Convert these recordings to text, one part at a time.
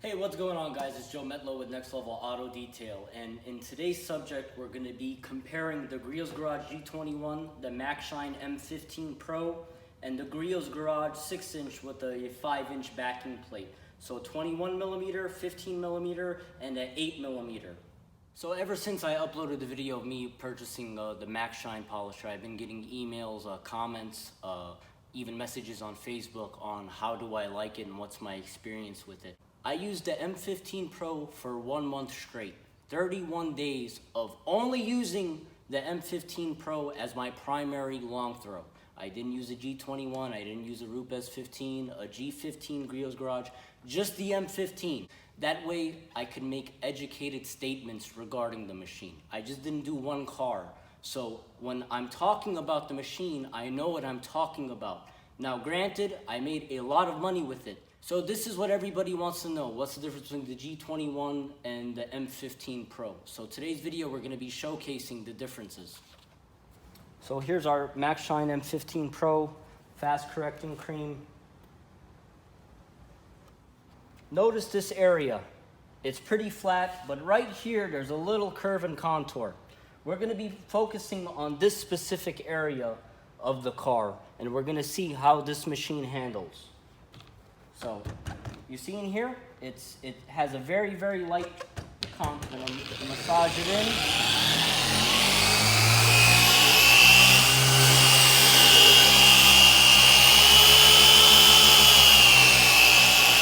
Hey, what's going on, guys? It's Joe Metlow with Next Level Auto Detail, and in today's subject we're going to be comparing the Griots Garage G21, the Maxshine M15 Pro, and the Griots Garage 6-inch with a 5-inch backing plate. So 21mm, 15mm, and an 8mm. So ever since I uploaded the video of me purchasing the Maxshine polisher, I've been getting emails, comments, even messages on Facebook on how do I like it and what's my experience with it. I used the M15 Pro for 1 month straight, 31 days of only using the M15 Pro as my primary long throw. I didn't use a G21, I didn't use a Rupes 15, a G15 Griots Garage, just the M15. That way I could make educated statements regarding the machine. I just didn't do one car. So when I'm talking about the machine, I know what I'm talking about. Now granted, I made a lot of money with it. So this is what everybody wants to know. What's the difference between the G21 and the M15 Pro? So today's video, we're gonna be showcasing the differences. So here's our Maxshine M15 Pro fast correcting cream. Notice this area. It's pretty flat, but right here, there's a little curve and contour. We're gonna be focusing on this specific area of the car, and we're gonna see how this machine handles. So, you see in here, it has a very, very light contour. I'm gonna massage it in.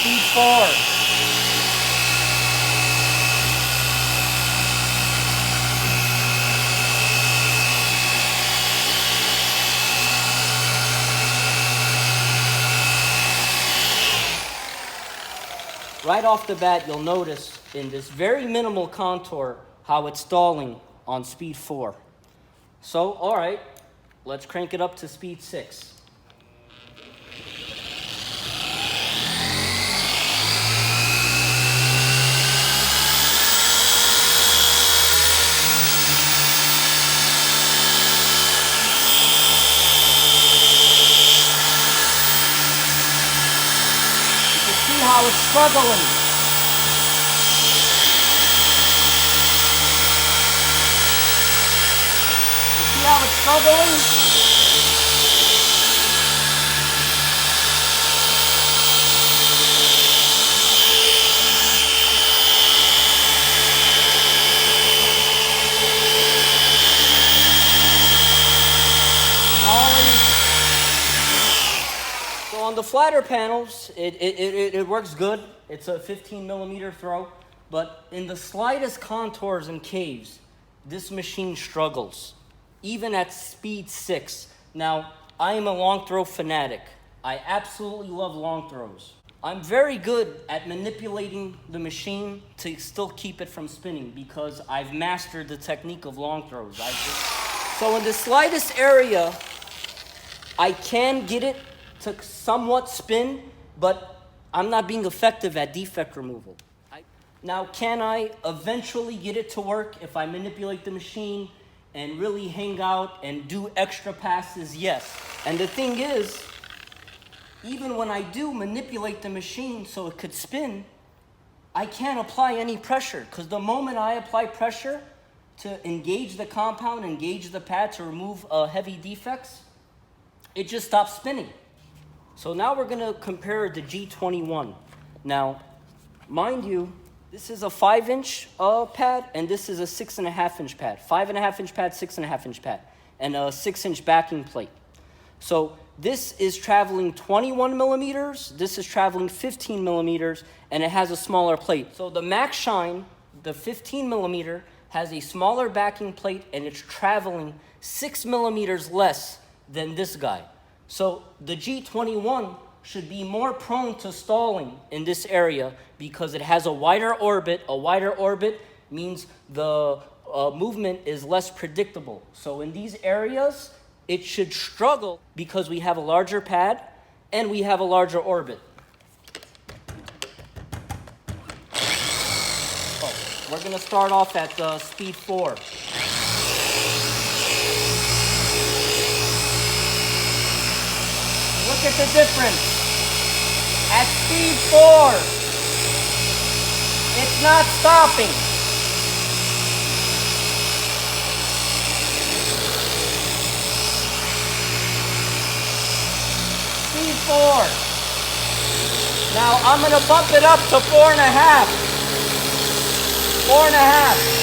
Speed 4. Right off the bat, you'll notice in this very minimal contour how it's stalling on speed 4. So, all right, let's crank it up to speed 6. How it's struggling. You see how it's struggling? So on the flatter panels, it works good. It's a 15mm throw, but in the slightest contours and caves, this machine struggles, even at speed 6. Now, I am a long throw fanatic. I absolutely love long throws. I'm very good at manipulating the machine to still keep it from spinning because I've mastered the technique of long throws. So in the slightest area, I can get it to somewhat spin, but I'm not being effective at defect removal. Now, can I eventually get it to work if I manipulate the machine and really hang out and do extra passes? Yes. And the thing is, even when I do manipulate the machine so it could spin, I can't apply any pressure, because the moment I apply pressure to engage the compound, engage the pad to remove heavy defects, it just stops spinning. So now we're gonna compare the G21. Now, mind you, this is a 5-inch pad, and this is a 6.5-inch pad. 5.5-inch pad, 6.5-inch pad, and a 6-inch backing plate. So this is traveling 21mm, this is traveling 15mm, and it has a smaller plate. So the Maxshine, the 15mm, has a smaller backing plate, and it's traveling 6mm less than this guy. So the G21 should be more prone to stalling in this area because it has a wider orbit. A wider orbit means the movement is less predictable. So in these areas, it should struggle because we have a larger pad and we have a larger orbit. We're gonna start off at speed 4. Look at the difference. At speed 4, not stopping. Speed 4. Now I'm gonna bump it up to 4.5. 4.5.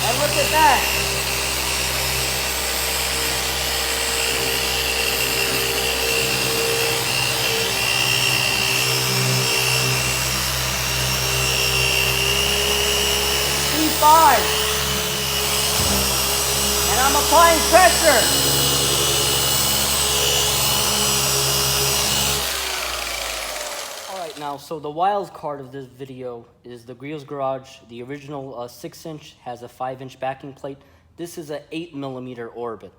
And look at that. Speed 5. And I'm applying pressure. Now, so the wild card of this video is the Griots Garage. The original 6-inch has a 5-inch backing plate. This is an 8mm orbit.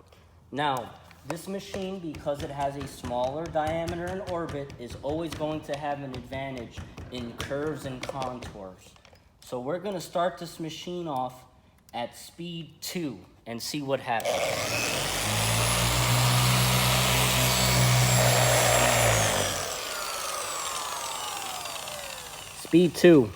Now, this machine, because it has a smaller diameter and orbit, is always going to have an advantage in curves and contours. So we're going to start this machine off at speed 2 and see what happens. Speed 2.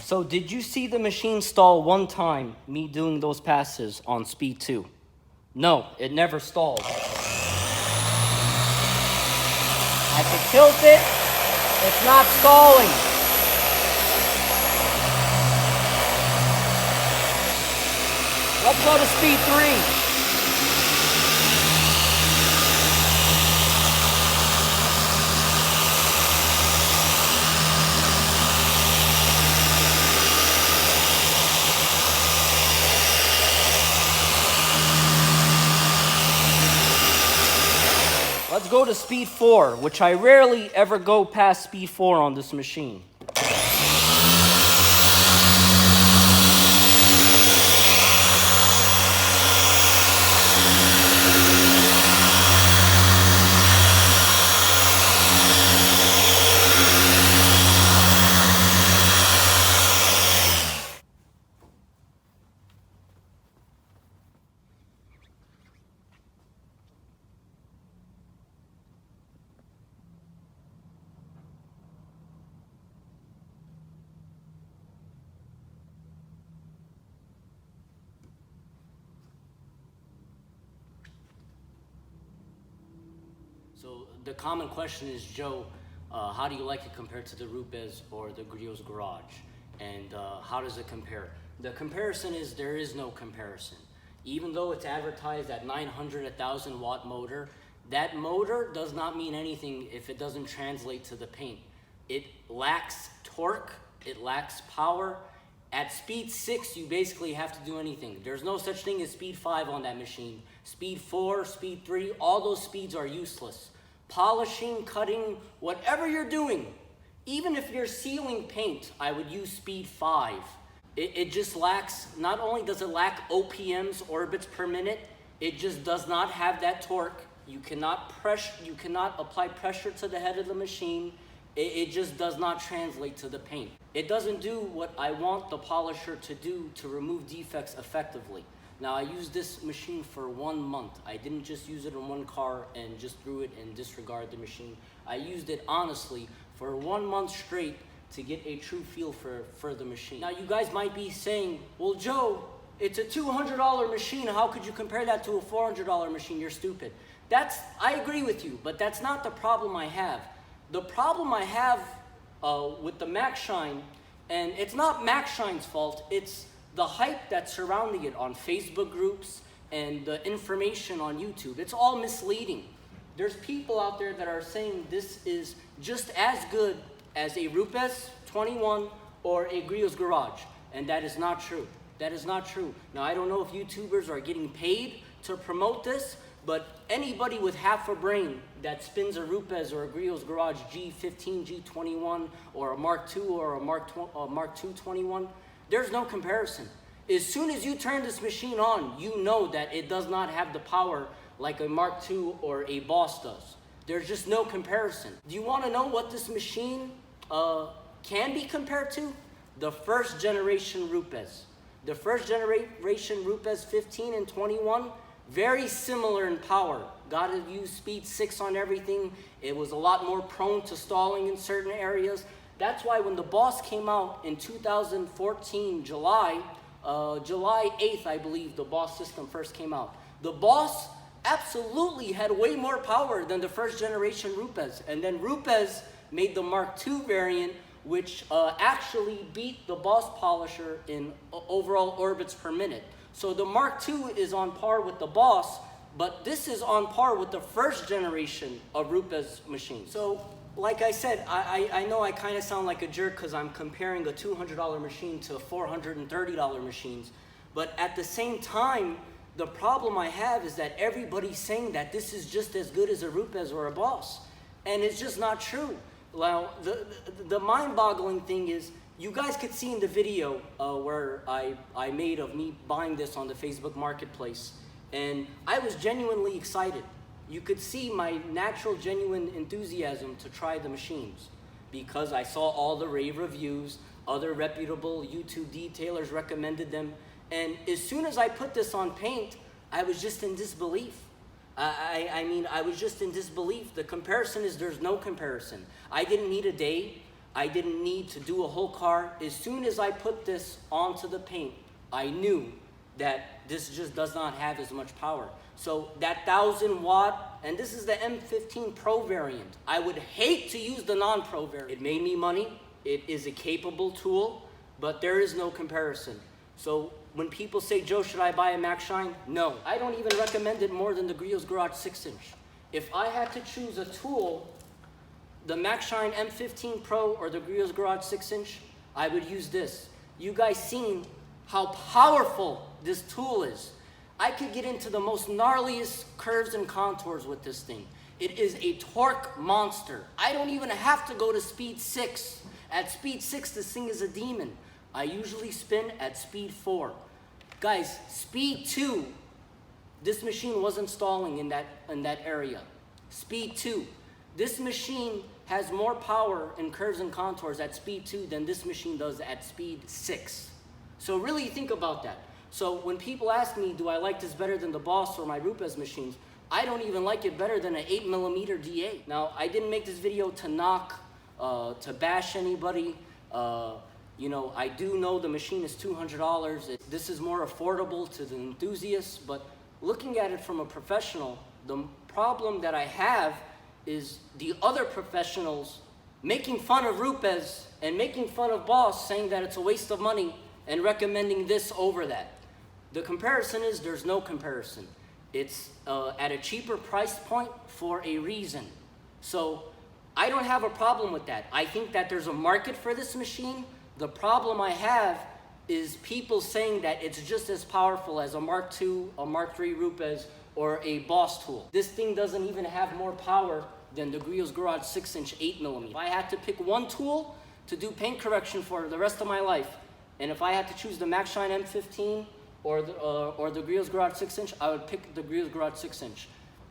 So did you see the machine stall one time, me doing those passes on speed 2? No, it never stalled. I can tilt it, it's not stalling. Let's go to speed 3. Let's go to speed 4, which I rarely ever go past speed 4 on this machine. So the common question is, Joe, how do you like it compared to the Rupes or the Griots Garage? And how does it compare? The comparison is there is no comparison. Even though it's advertised at 900, 1,000 watt motor, that motor does not mean anything if it doesn't translate to the paint. It lacks torque, it lacks power. At speed 6, you basically have to do anything. There's no such thing as speed 5 on that machine. Speed 4, speed 3, all those speeds are useless. Polishing, cutting, whatever you're doing, even if you're sealing paint, I would use speed 5. It just lacks, not only does it lack OPMs, orbits per minute, it just does not have that torque. You cannot apply pressure to the head of the machine. It just does not translate to the paint. It doesn't do what I want the polisher to do to remove defects effectively. Now, I used this machine for 1 month. I didn't just use it in one car and just threw it and disregard the machine. I used it honestly for 1 month straight to get a true feel for the machine. Now, you guys might be saying, well, Joe, it's a $200 machine. How could you compare that to a $400 machine? You're stupid. I agree with you, but that's not the problem I have. The problem I have with the Maxshine, and it's not Maxshine's fault, it's the hype that's surrounding it on Facebook groups and the information on YouTube. It's all misleading. There's people out there that are saying this is just as good as a Rupes 21 or a Griots Garage, and that is not true. That is not true. Now, I don't know if YouTubers are getting paid to promote this, but anybody with half a brain that spins a Rupes or a Griots Garage G15, G21, or a Mark II or a Mark II 21, there's no comparison. As soon as you turn this machine on, you know that it does not have the power like a Mark II or a Boss does. There's just no comparison. Do you want to know what this machine can be compared to? The first generation Rupes. The first generation Rupes 15 and 21, very similar in power. Got to use speed 6 on everything. It was a lot more prone to stalling in certain areas. That's why when the Boss came out in 2014, July 8th, I believe, the Boss system first came out. The Boss absolutely had way more power than the first generation Rupes. And then Rupes made the Mark II variant, which actually beat the Boss polisher in overall orbits per minute. So the Mark II is on par with the Boss, but this is on par with the first generation of Rupes machines. So like I said, I know I kind of sound like a jerk because I'm comparing a $200 machine to $430 machines, but at the same time, the problem I have is that everybody's saying that this is just as good as a Rupes or a Boss, and it's just not true. Now, the mind-boggling thing is, you guys could see in the video where I made of me buying this on the Facebook Marketplace, and I was genuinely excited. You could see my natural, genuine enthusiasm to try the machines because I saw all the rave reviews, other reputable YouTube detailers recommended them, and as soon as I put this on paint, I was just in disbelief. I mean, I was just in disbelief. The comparison is there's no comparison. I didn't need a day. I didn't need to do a whole car. As soon as I put this onto the paint, I knew that this just does not have as much power. So that 1,000 watt, and this is the M15 Pro variant. I would hate to use the non-Pro variant. It made me money. It is a capable tool, but there is no comparison. So when people say, Joe, should I buy a Maxshine? No, I don't even recommend it more than the Griots Garage 6-inch. If I had to choose a tool, the Maxshine M15 Pro or the Griots Garage 6-inch, I would use this. You guys seen how powerful this tool is. I could get into the most gnarliest curves and contours with this thing. It is a torque monster. I don't even have to go to speed 6. At speed 6, this thing is a demon. I usually spin at speed 4. Guys, speed 2, this machine wasn't stalling in that area. Speed 2. This machine has more power in curves and contours at speed 2 than this machine does at speed 6. So really think about that. So when people ask me, do I like this better than the Boss or my Rupes machines, I don't even like it better than an 8mm D8. Now, I didn't make this video to knock, to bash anybody. You know, I do know the machine is $200. This is more affordable to the enthusiasts, but looking at it from a professional, the problem that I have is the other professionals making fun of Rupes and making fun of Boss, saying that it's a waste of money and recommending this over that. The comparison is there's no comparison. It's at a cheaper price point for a reason. So I don't have a problem with that. I think that there's a market for this machine. The problem I have is people saying that it's just as powerful as a Mark II, a Mark III Rupes, or a Boss tool. This thing doesn't even have more power than the Griots Garage 6-inch 8mm. If I had to pick one tool to do paint correction for the rest of my life, and if I had to choose the Maxshine M15 or the Griots Garage 6-inch, I would pick the Griots Garage 6-inch.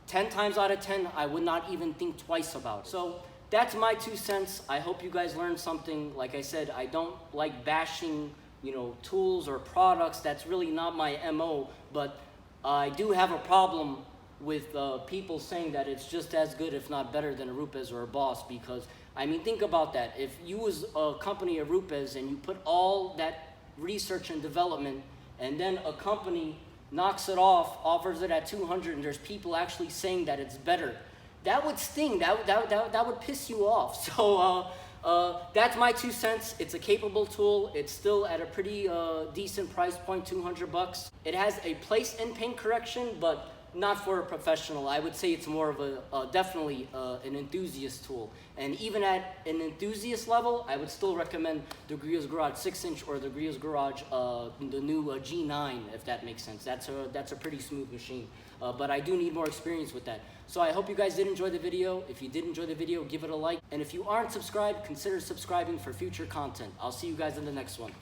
10 times out of 10, I would not even think twice about it. So that's my 2 cents. I hope you guys learned something. Like I said, I don't like bashing, you know, tools or products. That's really not my MO, but I do have a problem with people saying that it's just as good, if not better, than a Rupes or a Boss, because, I mean, think about that. If you was a company of Rupes and you put all that research and development, and then a company knocks it off, offers it at 200, and there's people actually saying that it's better, that would sting. That would piss you off. So that's my 2 cents. It's a capable tool. It's still at a pretty decent price point, $200. It has a place in paint correction, but not for a professional. I would say it's more of a definitely an enthusiast tool. And even at an enthusiast level, I would still recommend the Griots Garage 6-inch or the Griots Garage, the new G9, if that makes sense. That's a pretty smooth machine. But I do need more experience with that. So I hope you guys did enjoy the video. If you did enjoy the video, give it a like. And if you aren't subscribed, consider subscribing for future content. I'll see you guys in the next one.